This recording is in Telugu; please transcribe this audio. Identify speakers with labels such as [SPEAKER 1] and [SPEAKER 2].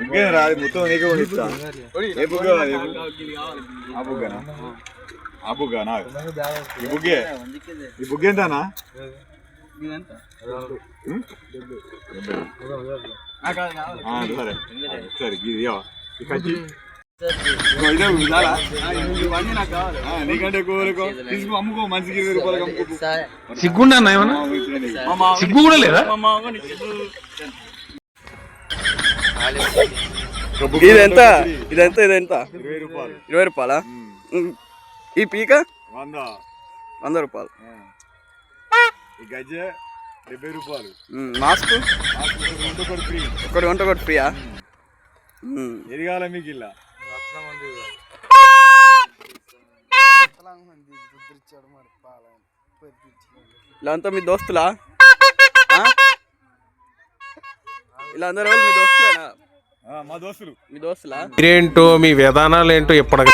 [SPEAKER 1] ఇంకేం రాదు మొత్తం నీకే కొనిస్తా. ఏ బుక్ కావాలి? ఆ బుగ్గనా? ఆ బుగ్గనా? ఈ బుగ్గే ఈ బుగ్ ఎంతనా? సరే సరే ఇది కచ్చి నీకంటే తీసుకో అమ్ముకో మంచికి 20 రూపాయలు అమ్ముకో.
[SPEAKER 2] సిగ్గుండా సిగ్గు కూడా లేదా?
[SPEAKER 3] ఇదెంత ఇదెంత ఇదెంత?
[SPEAKER 1] 20 రూపాయలు.
[SPEAKER 3] 20 రూపాయలా? ఈ పీక 100 రూపాయలు.
[SPEAKER 1] ఈ గజ్జె 70 రూపాయలు.
[SPEAKER 3] మాస్క్ ఒకటి వంట ఒకటి ఫ్రీయా?
[SPEAKER 1] ఏది కావాలా మీకు? ఇలా
[SPEAKER 3] ఇలా అంతా మీ దోస్తులా? ఇలా అందరూ మీ దోస్తులేనా?
[SPEAKER 1] మా దోస్తులు.
[SPEAKER 3] మీ దోస్తులా?
[SPEAKER 2] మీరేంటో మీ విధానాలు ఏంటో ఎప్పటికీ